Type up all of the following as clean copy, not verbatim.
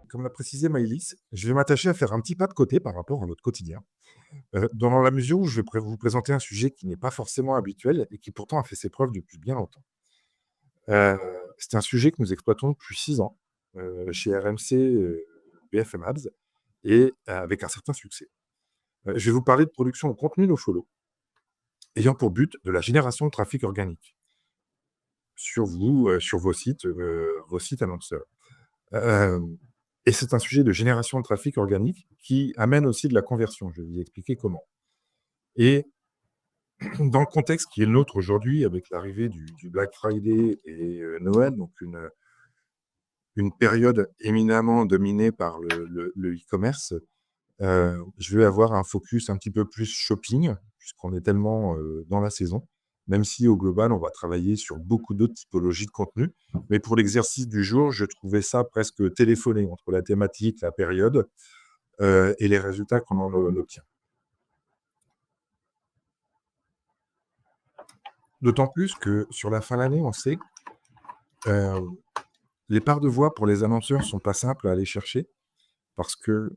comme l'a précisé Maïlis, je vais m'attacher à faire un petit pas de côté par rapport à notre quotidien, dans la mesure où je vais vous présenter un sujet qui n'est pas forcément habituel et qui pourtant a fait ses preuves depuis bien longtemps. Heu, c'est un sujet que nous exploitons depuis 6 ans, chez RMC, BFM Ads et avec un certain succès. Je vais vous parler de production de contenu nofollow, ayant pour but de la génération de trafic organique sur vous, sur vos sites annonceurs. Hem et c'est un sujet de génération de trafic organique qui amène aussi de la conversion. Je vais vous expliquer comment. Et dans le contexte qui est le nôtre aujourd'hui, avec l'arrivée du Black Friday et Noël, donc une période éminemment dominée par le e-commerce, je vais avoir un focus un petit peu plus shopping, puisqu'on est tellement, dans la saison. Même si au global, on va travailler sur beaucoup d'autres typologies de contenus. Mais pour l'exercice du jour, je trouvais ça presque téléphoné entre la thématique, la période, et les résultats qu'on en obtient. D'autant plus que sur la fin d'année, on sait, heu, les parts de voix pour les annonceurs sont pas simples à aller chercher parce que,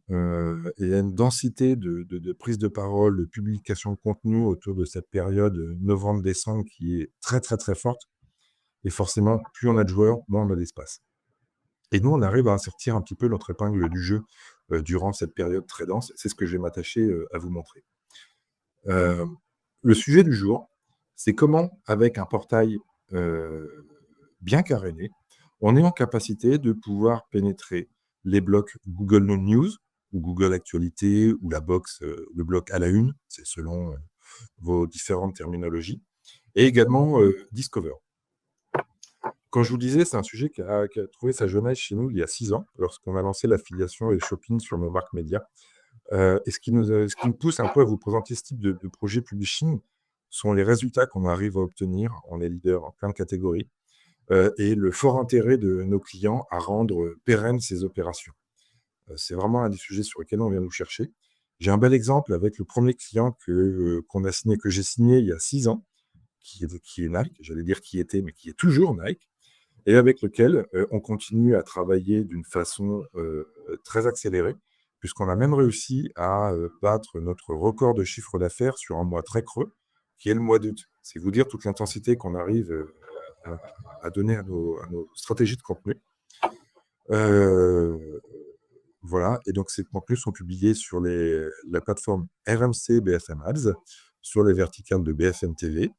il y a une densité de prise de parole, de publication de contenu autour de cette période, novembre-décembre qui est très, très, très forte et forcément, plus on a de joueurs, moins on a d'espace. Et nous, on arrive à sortir un petit peu notre épingle du jeu, durant cette période très dense. C'est ce que je vais m'attacher, à vous montrer. Hem, le sujet du jour, c'est comment, avec un portail, heu, bien caréné, on est en capacité de pouvoir pénétrer les blocs Google News ou Google Actualités ou la box, le bloc à la une, c'est selon, vos différentes terminologies et également, Discover. Quand je vous disais, c'est un sujet qui a trouvé sa jeunesse chez nous il y a 6 ans, lorsqu'on a lancé l'affiliation et le shopping sur nos marques médias. Et ce qui me pousse un peu à vous présenter ce type de projet publishing sont les résultats qu'on arrive à obtenir. On est leader en plein de catégories, et le fort intérêt de nos clients à rendre, pérennes ces opérations. C'est vraiment un des sujets sur lesquels on vient nous chercher. J'ai un bel exemple avec le premier client que j'ai signé il y a 6 ans, qui est Nike. J'allais dire qui était, mais qui est toujours Nike et avec lequel, on continue à travailler d'une façon, très accélérée, puisqu'on a même réussi à, battre notre record de chiffre d'affaires sur un mois très creux, qui est le mois d'août. C'est vous dire toute l'intensité qu'on arrive, à donner à nos stratégies de contenu. Heu, voilà et donc ces contenus sont publiés sur la plateforme RMC BFM Ads, sur les verticales de BFM TV,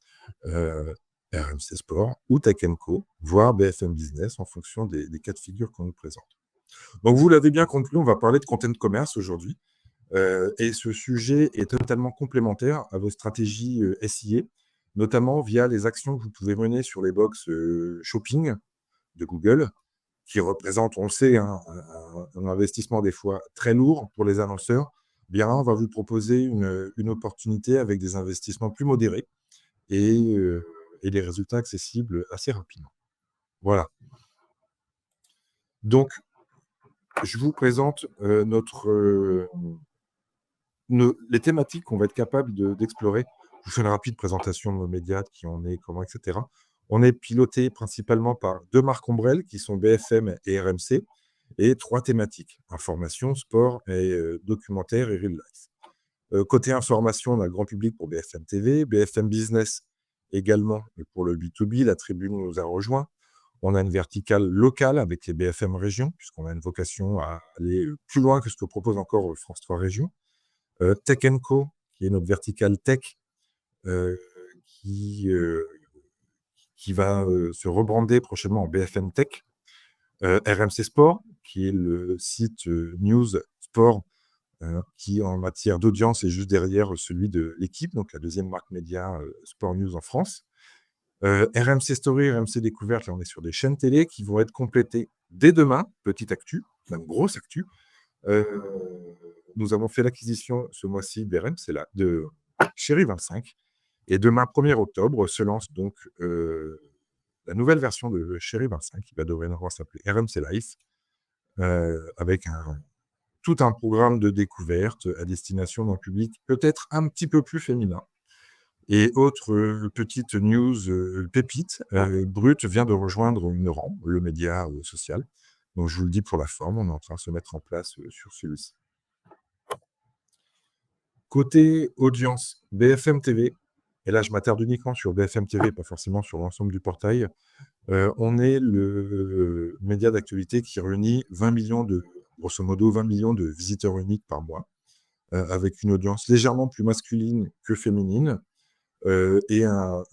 heu, RMC Sport ou Tech Co, voire BFM Business en fonction des cas de figure qu'on nous présente. Donc vous l'avez bien compris, on va parler de content commerce aujourd'hui, et ce sujet est totalement complémentaire à vos stratégies, SIA, notamment via les actions que vous pouvez mener sur les box, shopping de Google qui représentent, on le sait, hein, un investissement des fois très lourd pour les annonceurs. Bien, on va vous proposer une opportunité avec des investissements plus modérés et des résultats accessibles assez rapidement. Voilà. Donc je vous présente, les thématiques qu'on va être capable d'explorer. Je vous fais une rapide présentation de nos médias, de qui on est, comment et cetera. On est piloté principalement par 2 marques ombrelles qui sont BFM et RMC et 3 thématiques: information, sport et documentaire et real life. Côté information, on a le grand public pour BFM TV, BFM Business également pour le B2B, la Tribune nous a rejoints. On a une verticale locale avec les BFM Régions, puisqu'on a une vocation à aller, plus loin que ce que propose encore, France 3 Régions. Tech Co, qui est notre verticale tech, heu, qui, heu, qui va, se rebrander prochainement en BFM Tech. RMC Sport, qui est le site, news sport, qui en matière d'audience est juste derrière celui de L'Équipe, donc la deuxième marque média, sport news en France. RMC Story, RMC Découverte, là on est sur des chaînes télé qui vont être complétées dès demain, petite actu, même grosse actu. Heu, nous avons fait l'acquisition ce mois-ci d'RMC là de Chéri 25 et demain 1er octobre se lance donc, la nouvelle version de Chéri 25 qui va dorénavant s'appeler RMC Life, avec tout un programme de découverte à destination d'un public peut-être un petit peu plus féminin. Et autre, petite news, pépite, Brut vient de rejoindre Neuran, le média, social. Donc je vous le dis pour la forme, on est en train de se mettre en place, sur celui-ci. Côté audience, BFM TV, et là je m'attarde uniquement sur BFM TV, pas forcément sur l'ensemble du portail. On est le média d'actualité qui réunit 20 millions de grosso modo 20 millions de visiteurs uniques par mois, avec une audience légèrement plus masculine que féminine, et un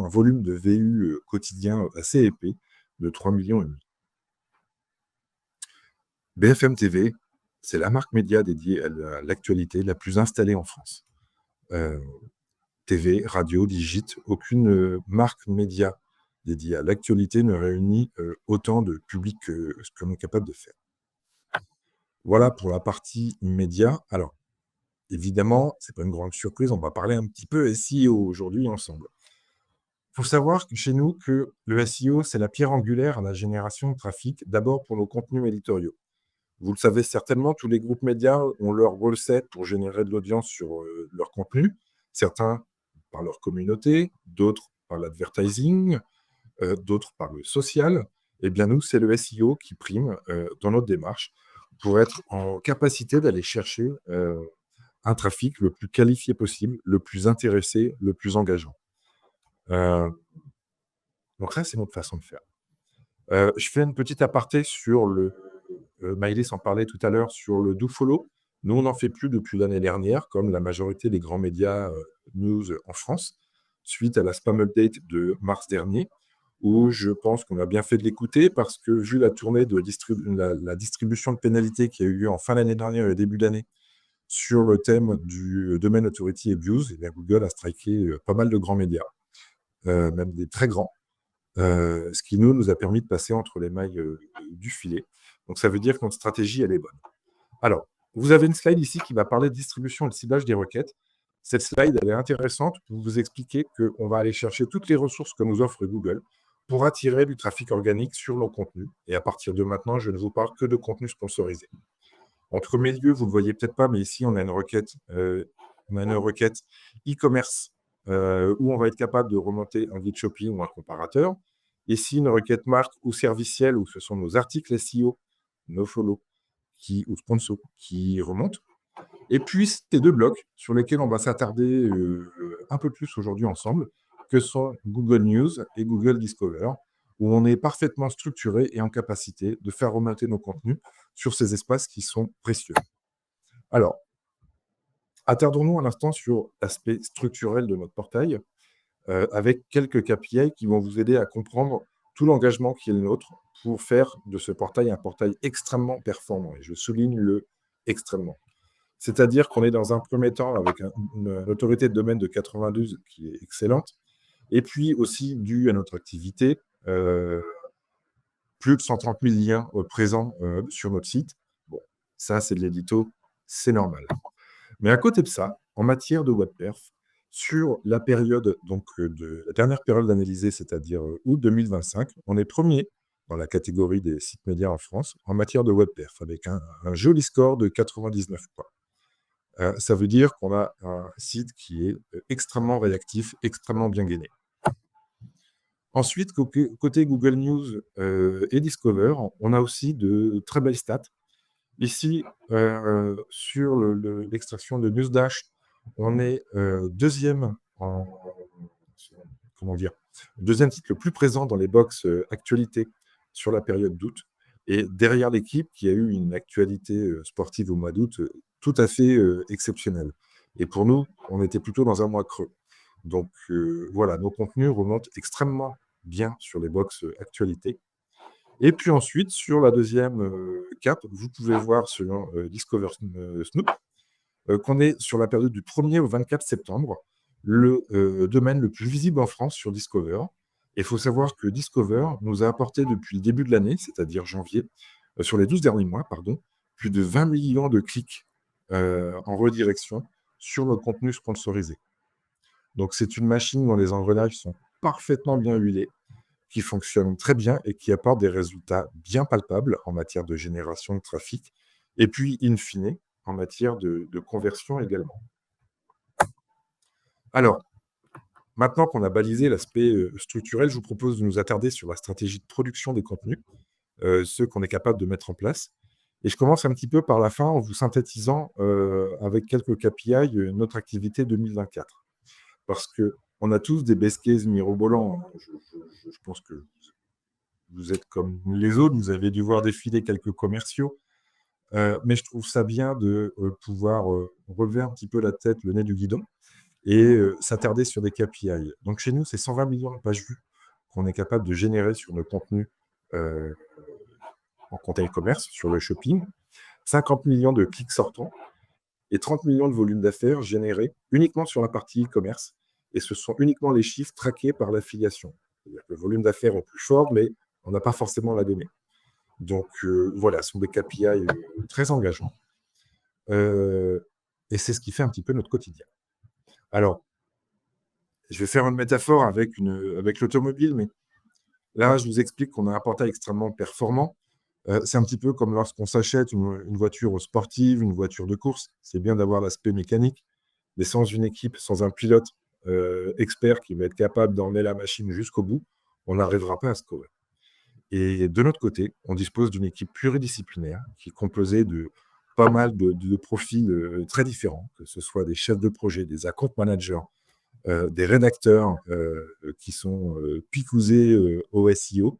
volume de VU, quotidien assez épais de 3,5 millions. BFM TV, c'est la marque média dédiée à l'actualité la plus installée en France. Heu, TV, radio, digit, aucune, marque média dédiée à l'actualité ne réunit, autant de public que ce qu'on est capable de faire. Voilà pour la partie média. Alors évidemment, c'est pas une grande surprise, on va parler un petit peu SEO aujourd'hui ensemble. Il faut savoir que chez nous que le SEO, c'est la pierre angulaire à la génération de trafic, d'abord pour nos contenus éditoriaux. Vous le savez certainement, tous les groupes médias ont leur recette pour générer de l'audience sur, leur contenu. Certains par leur communauté, d'autres par l'advertising, d'autres par le social. Eh bien nous, c'est le SEO qui prime, dans notre démarche pour être en capacité d'aller chercher, un trafic le plus qualifié possible, le plus intéressé, le plus engageant. Heu, donc ça, c'est notre façon de faire. Je fais une petite aparté sur le Maïlis en parlait tout à l'heure sur le do follow. Nous, on n'en fait plus depuis l'année dernière, comme la majorité des grands médias, news en France, suite à la spam update de mars dernier, où je pense qu'on a bien fait de l'écouter parce que vu la tournée de la distribution de pénalités qui a eu lieu en fin d'année dernière et début d'année sur le thème du domaine authority abuse, et bien Google a striké, pas mal de grands médias, même des très grands. Ce qui nous a permis de passer entre les mailles, du filet. Donc ça veut dire que notre stratégie, elle est bonne. Alors, vous avez une slide ici qui va parler de distribution et de ciblage des requêtes. Cette slide, elle est intéressante pour vous expliquer qu'on va aller chercher toutes les ressources que nous offre Google pour attirer du trafic organique sur nos contenus. Et à partir de maintenant, je ne vous parle que de contenus sponsorisés. Entre mes lieux, vous ne le voyez peut-être pas, mais ici, on a une requête e-commerce, où on va être capable de remonter un guide shopping ou un comparateur. Ici, une requête marque ou servicielle, où ce sont nos articles SEO, nos follow ou sponsors qui remontent. Et puis, ces deux blocs sur lesquels on va s'attarder un peu plus aujourd'hui ensemble, que sont Google News et Google Discover, où on est parfaitement structuré et en capacité de faire remonter nos contenus sur ces espaces qui sont précieux. Alors, attardons-nous un instant sur l'aspect structurel de notre portail, avec quelques KPI qui vont vous aider à comprendre tout l'engagement qui est le nôtre pour faire de ce portail un portail extrêmement performant. Et je souligne le extrêmement. C'est-à-dire qu'on est dans un premier temps avec une autorité de domaine de 92 qui est excellente, et puis aussi dû à notre activité, plus de 130 000 liens présents sur notre site. Bon, ça c'est de l'édito, c'est normal. Mais à côté de ça, en matière de web perf, sur la période donc de la dernière période analysée, c'est-à-dire août 2025, on est premier dans la catégorie des sites médias en France en matière de web perf, avec un joli score de 99 points. Ça veut dire qu'on a un site qui est, extrêmement réactif, extrêmement bien gainé. Ensuite, côté Google News, et Discover, on a aussi de très belles stats. Ici, sur l'extraction de Newsdash, on est, 2e en comment dire? 2e site le plus présent dans les box, actualités sur la période d'août, et derrière l'équipe qui a eu une actualité, sportive au mois d'août, tout à fait, exceptionnelle. Et pour nous, on était plutôt dans un mois creux. Donc, voilà, nos contenus remontent extrêmement bien sur les box, actualités. Et puis ensuite, sur la deuxième cape, vous pouvez voir selon, Discover Snoop, qu'on est sur la période du 1er au 24 septembre, le, domaine le plus visible en France sur Discover. Et il faut savoir que Discover nous a apporté depuis le début de l'année, c'est-à-dire janvier, sur les 12 derniers mois, pardon, plus de 20 millions de clics, en redirection sur nos contenus sponsorisés. Donc c'est une machine dont les engrenages sont parfaitement bien huilés, qui fonctionne très bien et qui apporte des résultats bien palpables en matière de génération de trafic et puis, in fine, en matière de conversion également. Alors, maintenant qu'on a balisé l'aspect, structurel, je vous propose de nous attarder sur la stratégie de production des contenus ceux qu'on est capable de mettre en place. Et je commence un petit peu par la fin en vous synthétisant, avec quelques KPI, notre activité 2024. Parce qu'on a tous des best case mirobolants, hein. Je pense que vous êtes comme les autres, vous avez dû voir défiler quelques commerciaux, mais je trouve ça bien de, pouvoir, relever un petit peu la tête, le nez du guidon et s'attarder sur des KPI. Donc chez nous, c'est 120 millions de pages vues qu'on est capable de générer sur nos contenus, heu, en compte e-commerce, sur le shopping, 50 millions de clics sortants et 30 millions de volume d'affaires générés uniquement sur la partie e-commerce et ce sont uniquement les chiffres traqués par l'affiliation. C'est-à-dire que le volume d'affaires est plus fort, mais on n'a pas forcément la donnée. Donc voilà, ce sont des KPI, très engageants, heu et c'est ce qui fait un petit peu notre quotidien. Alors, je vais faire une métaphore avec l'automobile, mais là, je vous explique qu'on a un portail extrêmement performant. C'est un petit peu comme lorsqu'on s'achète une voiture sportive, une voiture de course. C'est bien d'avoir l'aspect mécanique, mais sans une équipe, sans un pilote, expert qui va être capable d'emmener la machine jusqu'au bout, on n'arrivera pas à scorer. Et de notre côté, on dispose d'une équipe pluridisciplinaire qui est composée de pas mal de profils, très différents, que ce soit des chefs de projet, des account managers, des rédacteurs, qui sont, picousés, au SEO,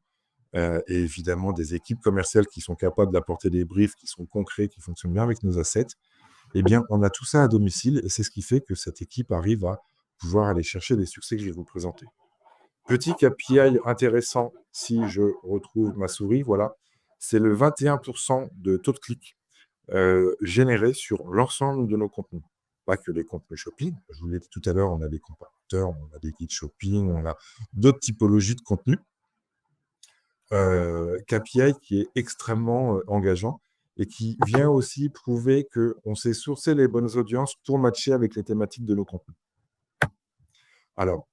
et évidemment des équipes commerciales qui sont capables d'apporter des briefs qui sont concrets, qui fonctionnent bien avec nos assets. Eh bien, on a tout ça à domicile et c'est ce qui fait que cette équipe arrive à pouvoir aller chercher les succès que je vais vous présenter. Petit KPI intéressant, si je retrouve ma souris, voilà, c'est le 21 de taux de clic, générés sur l'ensemble de nos contenus. Pas que les contenus shopping, je vous l'ai dit tout à l'heure, on a des comparateurs, on a des guides shopping, on a d'autres typologies de contenus. KPI qui est extrêmement, engageant et qui vient aussi prouver qu'on sait sourcer les bonnes audiences pour matcher avec les thématiques de nos contenus. Alors,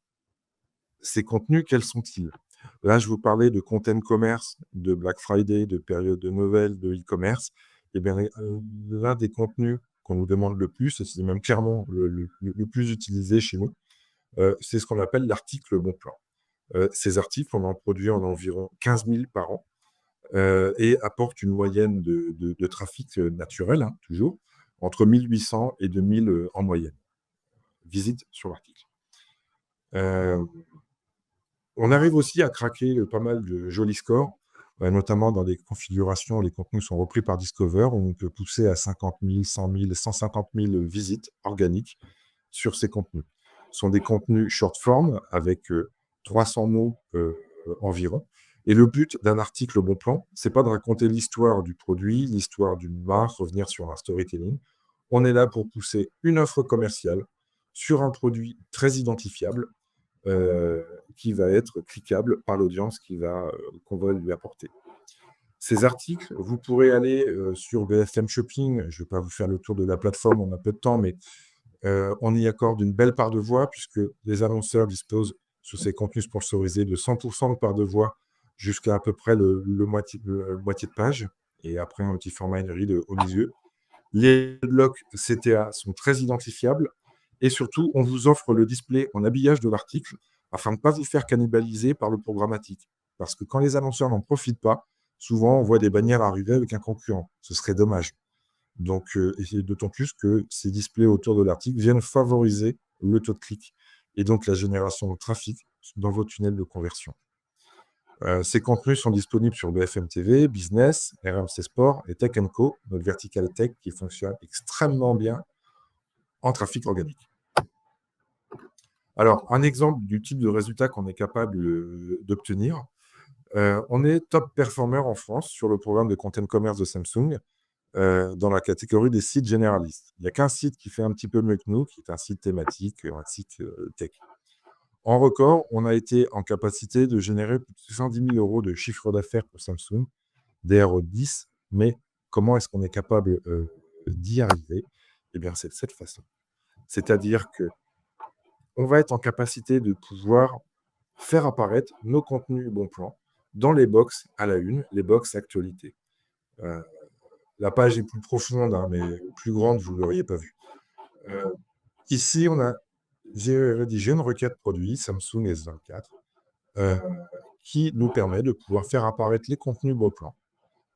ces contenus, quels sont-ils? Là, je vous parlais de content commerce, de Black Friday, de période de Noël, de e-commerce. Et bien, l'un des contenus qu'on nous demande le plus, et c'est même clairement le plus utilisé chez nous, c'est ce qu'on appelle l'article bon plan. Ces articles, on en produit en environ 15 000 par an, et apportent une moyenne de trafic, naturel, hein, toujours, entre 1 800 et 2 000, en moyenne, visites sur l'article. Heu On arrive aussi à craquer, pas mal de jolis scores, notamment dans des configurations où les contenus sont repris par Discover, où on peut pousser à 50 000, 100 000, 150 000 visites organiques sur ces contenus. Ce sont des contenus short form avec, 300 mots, environ et le but d'un article bon plan, c'est pas de raconter l'histoire du produit, l'histoire d'une marque, revenir sur un storytelling. On est là pour pousser une offre commerciale sur un produit très identifiable, heu, qui va être cliquable par l'audience qu'on va lui apporter. Ces articles, vous pourrez aller, sur BFM Shopping. Je ne vais pas vous faire le tour de la plateforme, on a peu de temps, mais on y accorde une belle part de voix puisque les annonceurs disposent sur ces contenus sponsorisés de 100 de part de voix jusqu'à à peu près le moitié de page et après un petit format in-read au milieu. Les blocs CTA sont très identifiables et surtout, on vous offre le display en habillage de l'article afin de ne pas vous faire cannibaliser par le programmatique. Parce que quand les annonceurs n'en profitent pas, souvent on voit des bannières arriver avec un concurrent. Ce serait dommage. Donc, et c'est d'autant plus que ces displays autour de l'article viennent favoriser le taux de clic et donc la génération de trafic dans vos tunnels de conversion. Ces contenus sont disponibles sur BFM TV, Business, RMC Sport et Tech Co, notre vertical tech qui fonctionne extrêmement bien en trafic organique. Alors, un exemple du type de résultat qu'on est capable, d'obtenir, on est top performer en France sur le programme de content commerce de Samsung, dans la catégorie des sites généralistes. Il n'y a qu'un site qui fait un petit peu mieux que nous, qui est un site thématique, un site, tech. En record, on a été en capacité de générer plus de 70 000 € de chiffre d'affaires pour Samsung, DR10, mais comment est-ce qu'on est capable, d'y arriver? Eh bien, c'est de cette façon. C'est-à-dire qu'on va être en capacité de pouvoir faire apparaître nos contenus bon plan dans les box à la une, les box actualités. Heu, la page est plus profonde, hein, mais plus grande, vous ne l'auriez pas vue. Heu, ici, j'ai rédigé une requête produit Samsung S24, heu, qui nous permet de pouvoir faire apparaître les contenus beau plan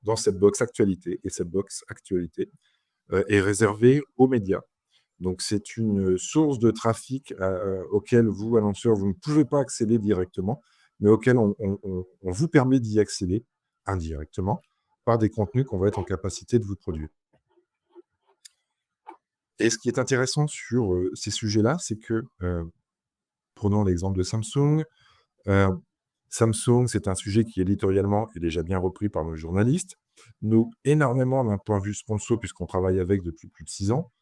dans cette box actualité. Et cette box actualité est réservée aux médias. Donc, c'est une source de trafic auquel vous, annonceurs, vous ne pouvez pas accéder directement, mais auquel on vous permet d'y accéder indirectement par des contenus qu'on va être en capacité de vous produire. Et ce qui est intéressant sur ces sujets-là, c'est que, prenons l'exemple de Samsung. euh, Samsung, c'est un sujet qui éditorialement est déjà bien repris par nos journalistes. Nous, énormément d'un point de vue sponsor, puisqu'on travaille avec depuis plus de 6 ans.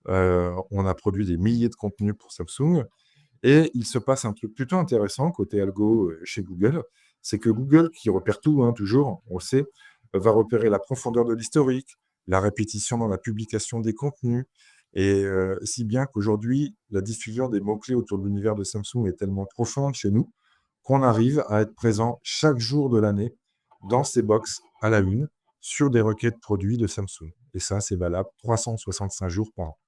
On a produit des milliers de contenus pour Samsung. Et il se passe un truc plutôt intéressant côté algo chez Google. C'est que Google, qui repère tout, hein, toujours, on le sait, va repérer la profondeur de l'historique, la répétition dans la publication des contenus. Et si bien qu'aujourd'hui, la diffusion des mots-clés autour de l'univers de Samsung est tellement profonde chez nous qu'on arrive à être présent chaque jour de l'année dans ces box à la une sur des requêtes produits de Samsung. Et ça, c'est valable 365 jours par an.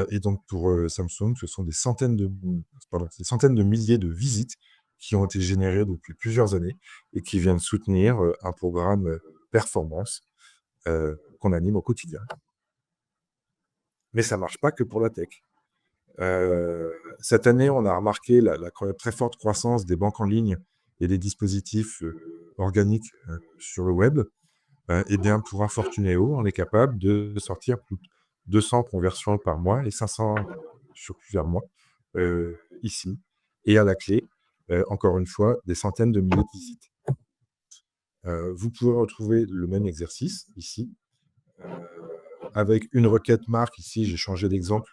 Et donc pour, Samsung, ce sont des centaines de milliers de visites qui ont été générées depuis plusieurs années et qui viennent soutenir, un programme, performance, qu'on anime au quotidien. Mais ça ne marche pas que pour la tech. Cette année, on a remarqué la très forte croissance des banques en ligne et des dispositifs, organiques, sur le web. Et bien, pour Infortuneo, on est capable de sortir plus de 200 conversions par mois et 500 sur plusieurs mois, ici. Et à la clé, encore une fois, des centaines de milliers de visites. Vous pouvez retrouver le même exercice ici, avec une requête marque. Ici, j'ai changé d'exemple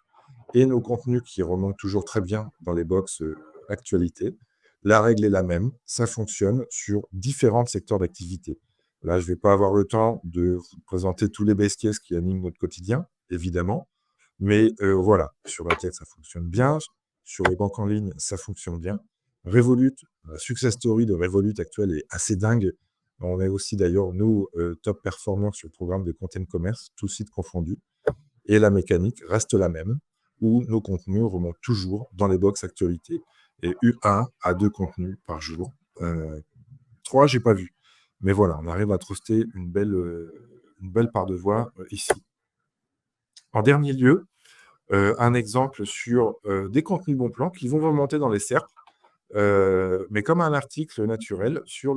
et nos contenus qui remontent toujours très bien dans les box actualité. La règle est la même, ça fonctionne sur différents secteurs d'activité. Là, je ne vais pas avoir le temps de vous présenter tous les best cases qui animent notre quotidien, évidemment. Mais voilà, sur la tech, ça fonctionne bien. Sur les banques en ligne, ça fonctionne bien. Revolut, la success story de Revolut actuelle est assez dingue. On est aussi d'ailleurs, nous, top performers sur le programme de content commerce, tous sites confondus. Et la mécanique reste la même, où nos contenus remontent toujours dans les box actualités. Et U1 à 2 contenus par jour. 3, j'ai pas vu. Mais voilà, on arrive à truster une belle part de voix ici. En dernier lieu, un exemple sur des contenus bon plan qui vont remonter dans les SERP, mais comme un article naturel sur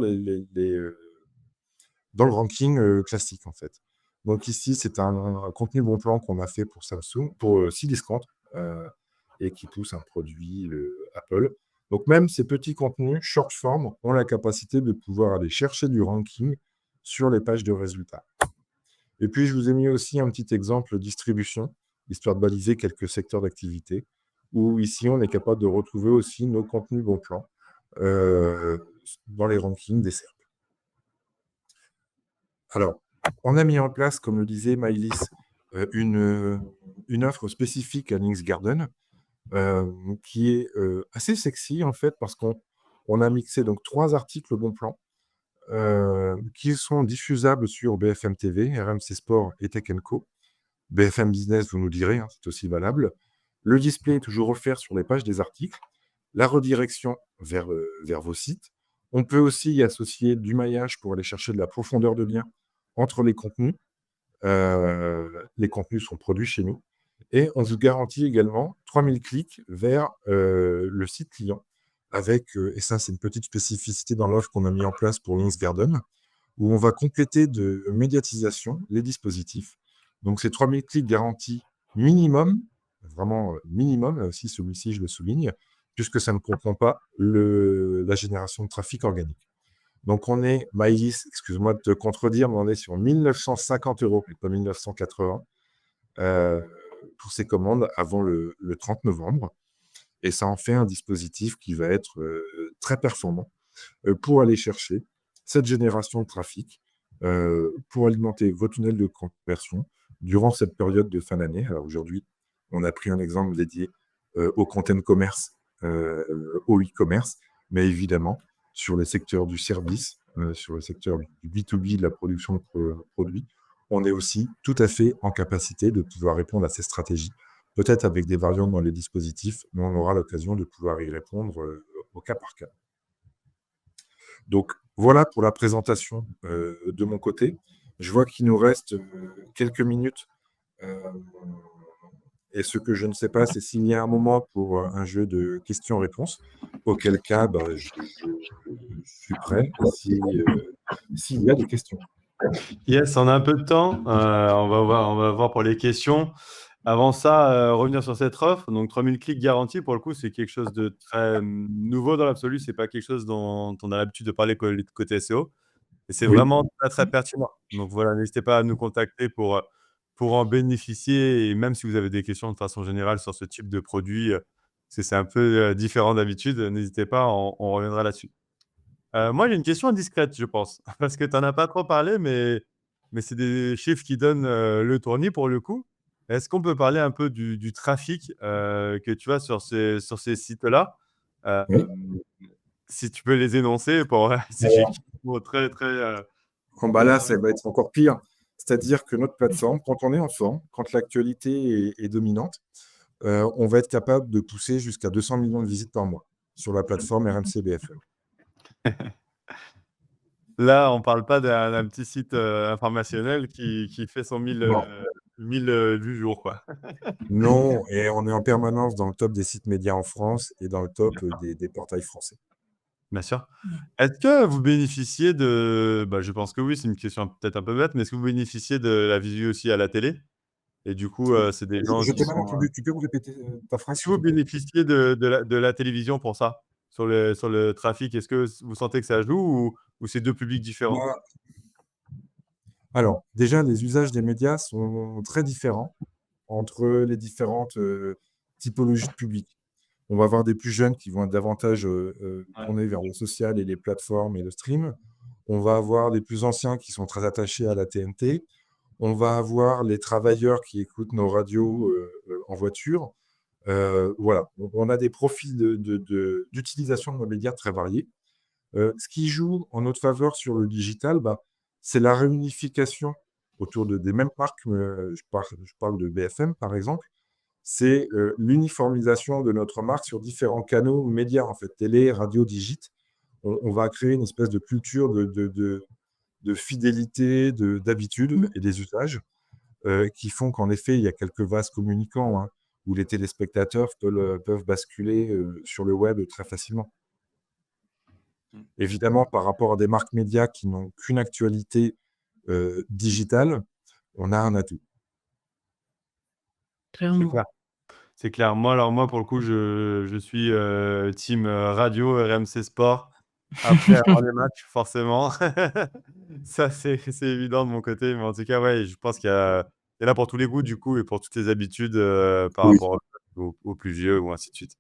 dans le ranking classique, en fait. Donc ici, c'est un contenu bon plan qu'on a fait pour Samsung, pour Cdiscount, et qui pousse un produit Apple. Donc même ces petits contenus short form ont la capacité de pouvoir aller chercher du ranking sur les pages de résultats. Et puis, je vous ai mis aussi un petit exemple distribution, histoire de baliser quelques secteurs d'activité, où ici, on est capable de retrouver aussi nos contenus bon plan dans les rankings des SERP. Alors, on a mis en place, comme le disait Maïlis, une offre spécifique à Links Garden, qui est assez sexy, en fait, parce qu'on a mixé donc 3 articles bon plan, qui sont diffusables sur BFM TV, RMC Sport et Tech Co. BFM Business, vous nous direz, hein, c'est aussi valable. Le display est toujours offert sur les pages des articles. La redirection vers vos sites. On peut aussi y associer du maillage pour aller chercher de la profondeur de lien entre les contenus. Les contenus sont produits chez nous. Et on vous garantit également 3000 clics vers le site client. Avec, et ça c'est une petite spécificité dans l'offre qu'on a mis en place pour Links Garden, où on va compléter de médiatisation les dispositifs. Donc c'est 3000 clics garantis minimum, vraiment minimum, là aussi celui-ci je le souligne, puisque ça ne comprend pas la génération de trafic organique. Donc on est, Maïlis, excuse-moi de te contredire, mais on est sur 1 950 € et pas 1 980 pour ces commandes avant le 30 novembre. Et ça en fait un dispositif qui va être très performant pour aller chercher cette génération de trafic, pour alimenter vos tunnels de conversion durant cette période de fin d'année. Alors aujourd'hui, on a pris un exemple dédié au content commerce, au e-commerce, mais évidemment, sur les secteurs du service, sur le secteur du B2B, de la production de produits, on est aussi tout à fait en capacité de pouvoir répondre à ces stratégies, peut-être avec des variantes dans les dispositifs, mais on aura l'occasion de pouvoir y répondre au cas par cas. Donc voilà pour la présentation, de mon côté. Je vois qu'il nous reste, quelques minutes, hem et ce que je ne sais pas, c'est s'il y a un moment pour, un jeu de questions-réponses, auquel cas, bah, je suis prêt s'il y a des questions. Yes, on a un peu de temps. On va voir pour les questions. Avant ça, revenir sur cette offre. Donc 3000 clics garantis, pour le coup, c'est quelque chose de très nouveau dans l'absolu. C'est pas quelque chose dont on a l'habitude de parler côté SEO. Et c'est Oui, vraiment très, très pertinent. Donc voilà, n'hésitez pas à nous contacter pour en bénéficier. Et même si vous avez des questions de façon générale sur ce type de produit, parce que c'est un peu différent d'habitude, n'hésitez pas, on reviendra là-dessus. Moi, j'ai une question indiscrète, je pense, parce que tu en as pas trop parlé, mais c'est des chiffres qui donnent le tournis pour le coup. Est-ce qu'on peut parler un peu du trafic que tu as sur ces sites-là? oui. Si tu peux les énoncer pour ces chiffres qui sont très, très, Oh bah là, ça va être encore pire. C'est-à-dire que notre plateforme, quand on est en forme, quand l'actualité est dominante, on va être capable de pousser jusqu'à 200 millions de visites par mois sur la plateforme RMC BFM. Là, on parle pas d'un petit site informationnel qui fait son 1000 Non. 1000 vues jour, quoi. Non, et on est en permanence dans le top des sites médias en France et dans le top, des portails français. Bien sûr. Est-ce que vous bénéficiez je pense que oui, c'est une question peut-être un peu bête, mais est-ce que vous bénéficiez de la visu aussi à la télé? Et du coup, c'est des gens Je qui t'ai mal sont, entendu. Tu peux me répéter, ta phrase, est-ce que s'il te vous plaît? bénéficiez de la télévision pour ça? Sur le trafic, est-ce que vous sentez que ça joue ou c'est 2 publics différents? Bah, alors, déjà, les usages des médias sont très différents entre les différentes, typologies de publics. On va avoir des plus jeunes qui vont être davantage, Ouais. tournés vers le social et les plateformes et le stream. On va avoir des plus anciens qui sont très attachés à la TNT. On va avoir les travailleurs qui écoutent nos radios, en voiture. Voilà, donc on a des profils d'utilisation de nos médias très variés. Ce qui joue en notre faveur sur le digital, bah, c'est la réunification autour des mêmes marques, je parle de BFM, par exemple. C'est, l'uniformisation de notre marque sur différents canaux médias, en fait, télé, radio, digit. On va créer une espèce de culture de fidélité, d'habitude et des usages, qui font qu'en effet, il y a quelques vases communicants, hein, où les téléspectateurs peuvent basculer, sur le web très facilement. Mmh. Évidemment, par rapport à des marques médias qui n'ont qu'une actualité, digitale, on a un atout. C'est clair. C'est clair. Moi, pour le coup, je suis, team, radio RMC Sport. Après avoir les matchs, forcément. Ça, c'est évident de mon côté, mais en tout cas, ouais, je pense qu'il y en a pour tous les goûts, du coup, et pour toutes les habitudes, par Oui. rapport aux plus vieux ou ainsi de suite.